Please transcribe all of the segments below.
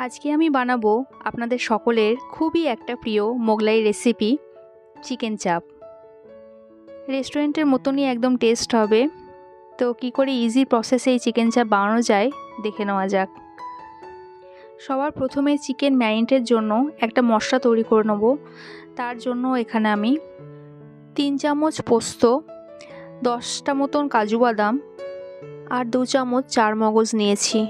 আজকে আমি বানাবো আপনাদের সকলের খুবই একটা প্রিয় মোগলাই রেসিপি চিকেন চাপ। রেস্টুরেন্টের মতনই একদম টেস্ট হবে। তো কি করে ইজি প্রসেসে এই চিকেন চাপ বানানো যায় দেখে নেওয়া যাক। সবার প্রথমে চিকেন ম্যারিনেটের জন্য একটা মশলা তৈরি করে নেব। তার জন্য এখানে আমি 3 চামচ পোস্ত, 10টা মতন কাজু বাদাম আর 2 চামচ চার মগজ নিয়েছি।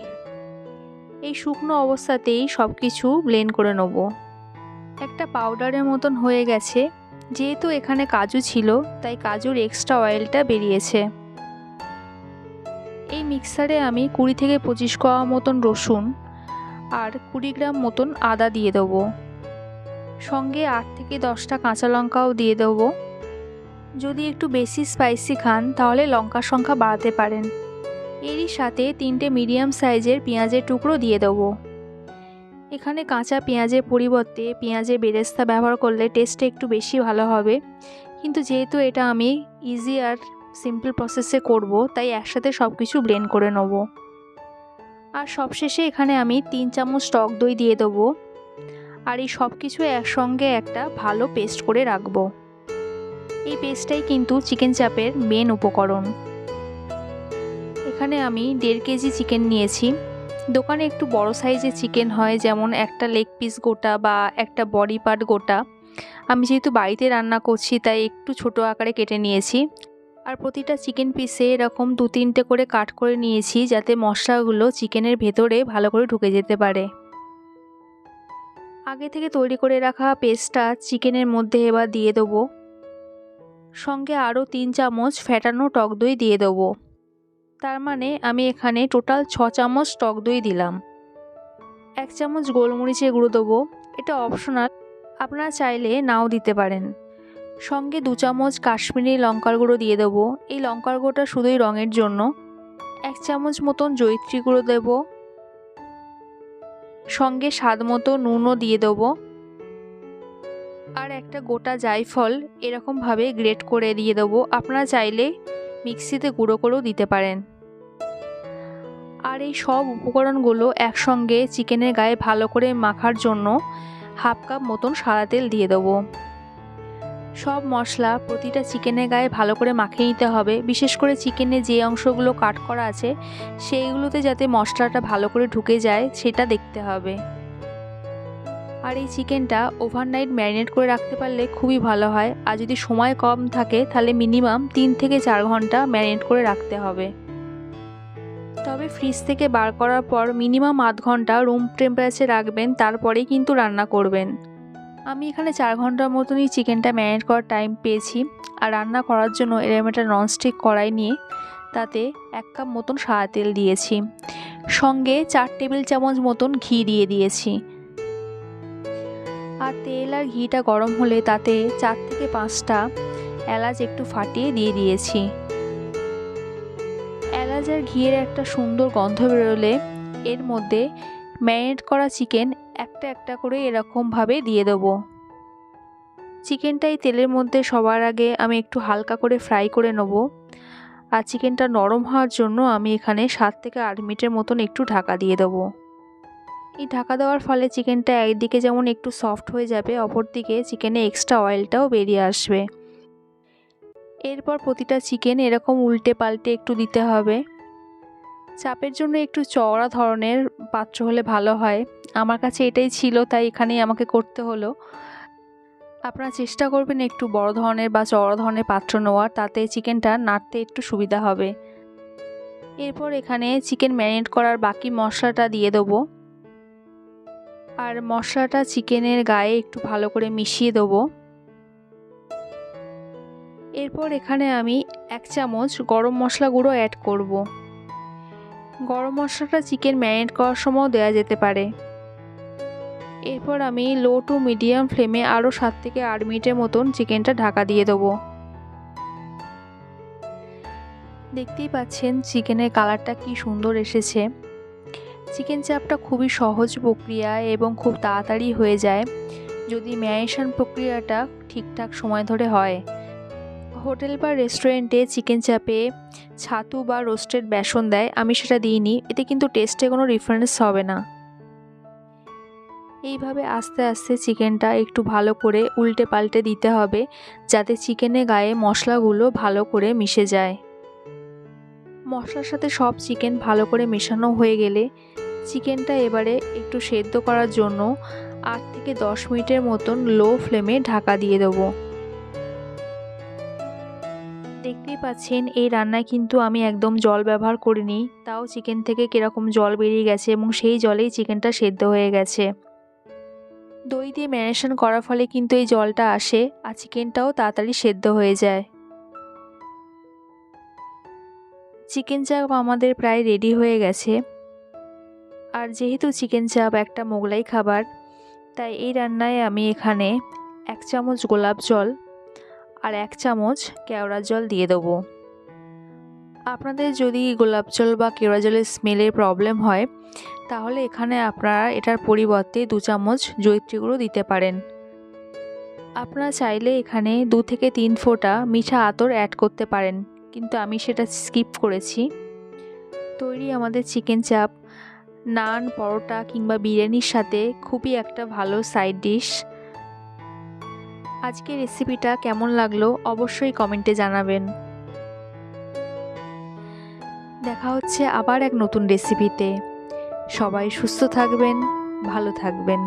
এই শুকনো অবস্থাতেই সব কিছু ব্লেন্ড করে নেব। একটা পাউডারের মতন হয়ে গেছে। যেহেতু এখানে কাজু ছিল তাই কাজুর এক্সট্রা অয়েলটা বেরিয়েছে। এই মিক্সারে আমি 20 থেকে 25 কোয়া মতন রসুন আর 20 গ্রাম মতন আদা দিয়ে দেবো। সঙ্গে 8 থেকে 10টা কাঁচা লঙ্কাও দিয়ে দেবো। যদি একটু বেশি স্পাইসি খান তাহলে লঙ্কার সংখ্যা বাড়াতে পারেন। এরই সাথে 3টে মিডিয়াম সাইজের পেঁয়াজের টুকরো দিয়ে দেবো। এখানে কাঁচা পেঁয়াজের পরিবর্তে পেঁয়াজের বেরেস্তা ব্যবহার করলে টেস্টটা একটু বেশি ভালো হবে, কিন্তু যেহেতু এটা আমি ইজি আর সিম্পল প্রসেসে করব তাই একসাথে সব কিছু ব্লেন্ড করে নেব। আর সবশেষে এখানে আমি 3 চামচ টক দই দিয়ে দেবো। আর এই সব কিছু একসঙ্গে একটা ভালো পেস্ট করে রাখবো। এই পেস্টটাই কিন্তু চিকেন চাপের মেন উপকরণ। এখানে আমি 1.5 কেজি চিকেন নিয়েছি। দোকানে একটু বড় সাইজের চিকেন হয়, যেমন একটা লেগ পিস গোটা বা একটা বডি পার্ট গোটা। আমি যেহেতু বাড়িতে রান্না করছি তাই একটু ছোট আকারে কেটে নিয়েছি। আর প্রতিটা চিকেন পিসে এরকম 2-3টে করে কাট করে নিয়েছি, যাতে মশলাগুলো চিকেনের ভেতরে ভালো করে ঢুকে যেতে পারে। আগে থেকে তৈরি করে রাখা পেস্টটা চিকেনের মধ্যে এবার দিয়ে দেবো। সঙ্গে আরও 3 চামচ ফ্যাটানো টক দই দিয়ে দেবো। তার মানে আমি এখানে টোটাল 6 চামচ টক দই দিলাম। 1 চামচ গোলমরিচের গুঁড়ো দেবো। এটা অপশনাল, আপনারা চাইলে নাও দিতে পারেন। সঙ্গে 2 চামচ কাশ্মীরি লঙ্কার গুঁড়ো দিয়ে দেবো। এই লঙ্কার গুঁড়োটা শুধুই রঙের জন্য। 1 চামচ মতন জয়িত্রী গুঁড়ো দেবো। সঙ্গে স্বাদ মতো নুনও দিয়ে দেবো। আর একটা গোটা জায়ফল এরকমভাবে গ্রেট করে দিয়ে দেবো। আপনারা চাইলে মিক্সিতে গুঁড়ো করেও দিতে পারেন। আর এই সব উপকরণগুলো একসঙ্গে চিকেনের গায়ে ভালো করে মাখার জন্য 1/2 কাপ মতন সাদা তেল দিয়ে দেবো। সব মশলা প্রতিটা চিকেনের গায়ে ভালো করে মাখিয়ে নিতে হবে। বিশেষ করে চিকেনে যে অংশগুলো কাট করা আছে সেইগুলোতে যাতে মশলাটা ভালো করে ঢুকে যায় সেটা দেখতে হবে। আর এই চিকেনটা ওভারনাইট ম্যারিনেট করে রাখতে পারলে খুবই ভালো হয়। আর যদি সময় কম থাকে তাহলে মিনিমাম 3 থেকে 4 ঘন্টা ম্যারিনেট করে রাখতে হবে। তবে ফ্রিজ থেকে বার করার পর মিনিমাম আধ ঘন্টা রুম টেম্পারেচারে রাখবেন, তারপরেই কিন্তু রান্না করবেন। আমি এখানে 4 ঘন্টার মতনই চিকেনটা ম্যারিনেট করার টাইম পেয়েছি। আর রান্না করার জন্য এরকম একটা ননস্টিক কড়াই নিয়ে তাতে 1 কাপ মতন সাদা তেল দিয়েছি। সঙ্গে 4 টেবিল চামচ মতন ঘি দিয়ে দিয়েছি। আর তেল আর ঘিটা গরম হলে তাতে 4 থেকে 5টা এলাচ একটু ফাটিয়ে দিয়ে দিয়েছি। এলাচ আর ঘিয়ের একটা সুন্দর গন্ধ বেরোলে এর মধ্যে ম্যারিনেট করা চিকেন একটা একটা করে এরকমভাবে দিয়ে দেবো। চিকেনটাই তেলের মধ্যে সবার আগে আমি একটু হালকা করে ফ্রাই করে নেব। আর চিকেনটা নরম হওয়ার জন্য আমি এখানে 7 থেকে 8 মিনিটের মতন একটু ঢাকা দিয়ে দেবো। এই ঢাকা দেওয়ার ফলে চিকেনটা একদিকে যেমন একটু সফট হয়ে যাবে, অপরদিকে চিকেনে এক্সট্রা অয়েলটাও বেরিয়ে আসবে। এরপর প্রতিটা চিকেন এরকম উল্টে পাল্টে একটু দিতে হবে। চাপের জন্য একটু চওড়া ধরনের পাত্র হলে ভালো হয়। আমার কাছে এটাই ছিল তাই এখানেই আমাকে করতে হলো। আপনারা চেষ্টা করবেন একটু বড় ধরনের বা চওড়া ধরনের পাত্র নেওয়ার, তাতে চিকেনটা নাড়তে একটু সুবিধা হবে। এরপর এখানে চিকেন ম্যারিনেট করার বাকি মশলাটা দিয়ে দেবো। আর মশলাটা চিকেনের গায়ে একটু ভালো করে মিশিয়ে দেবো। এরপর এখানে আমি 1 চামচ গরম মশলা গুঁড়ো অ্যাড করব। গরম মশলাটা চিকেন ম্যারিনেট করার সময়ও দেওয়া যেতে পারে। এরপর আমি লো টু মিডিয়াম ফ্লেমে আরও 7 থেকে 8 মিনিটের মতন চিকেনটা ঢাকা দিয়ে দেবো। দেখতেই পাচ্ছেন চিকেনের কালারটা কি সুন্দর এসেছে। চিকেন চাপটা খুবই সহজ প্রক্রিয়া এবং খুব তাড়াতাড়ি হয়ে যায় যদি ম্যারিনেশন প্রক্রিয়াটা ঠিকঠাক সময় ধরে হয়। হোটেল বা রেস্টুরেন্টে চিকেন চাপে ছাতু বা রোস্টেড বেসন দেয়, আমি সেটা দিইনি। এতে কিন্তু টেস্টে কোনো ডিফারেন্স হবে না। এইভাবে আস্তে আস্তে চিকেনটা একটু ভালো করে উল্টে পাল্টে দিতে হবে, যাতে চিকেনের গায়ে মশলাগুলো ভালো করে মিশে যায়। মশলার সাথে সব চিকেন ভালো করে মেশানো হয়ে গেলে চিকেনটা এবারে একটু সেদ্ধ করার জন্য 8 থেকে 10 মিনিটের মতন লো ফ্লেমে ঢাকা দিয়ে দেবো। দেখতেই পাচ্ছেন এই রান্নায় কিন্তু আমি একদম জল ব্যবহার করিনি, তাও চিকেন থেকে কীরকম জল বেরিয়ে গেছে এবং সেই জলেই চিকেনটা সেদ্ধ হয়ে গেছে। দই দিয়ে ম্যারিনেশন করার ফলে কিন্তু এই জলটা আসে আর চিকেনটাও তাড়াতাড়ি সেদ্ধ হয়ে যায়। চিকেন চাপ আমাদের প্রায় রেডি হয়ে গেছে। আর যেহেতু চিকেন চাপ একটা মোগলাই খাবার, তাই এই রান্নায় আমি এখানে 1 চামচ গোলাপ জল আর 1 চামচ কেওড়া জল দিয়ে দেবো। আপনাদের যদি গোলাপ জল বা কেওড়া জলের স্মেলের প্রবলেম হয়, তাহলে এখানে আপনারা এটার পরিবর্তে 2 চামচ জয়িত্রী গুঁড়ো দিতে পারেন। আপনারা চাইলে এখানে 2 থেকে 3 ফোঁটা মিঠা আতর অ্যাড করতে পারেন, কিন্তু আমি সেটা স্কিপ করেছি। তৈরি আমাদের চিকেন চাপ নান, পরোটা কিংবা বিরিয়ানির সাথে খুবই একটা ভালো সাইড ডিশ। আজকের রেসিপিটা কেমন লাগলো অবশ্যই কমেন্টে জানাবেন। দেখা হচ্ছে আবার এক নতুন রেসিপিতে। সবাই সুস্থ থাকবেন, ভালো থাকবেন।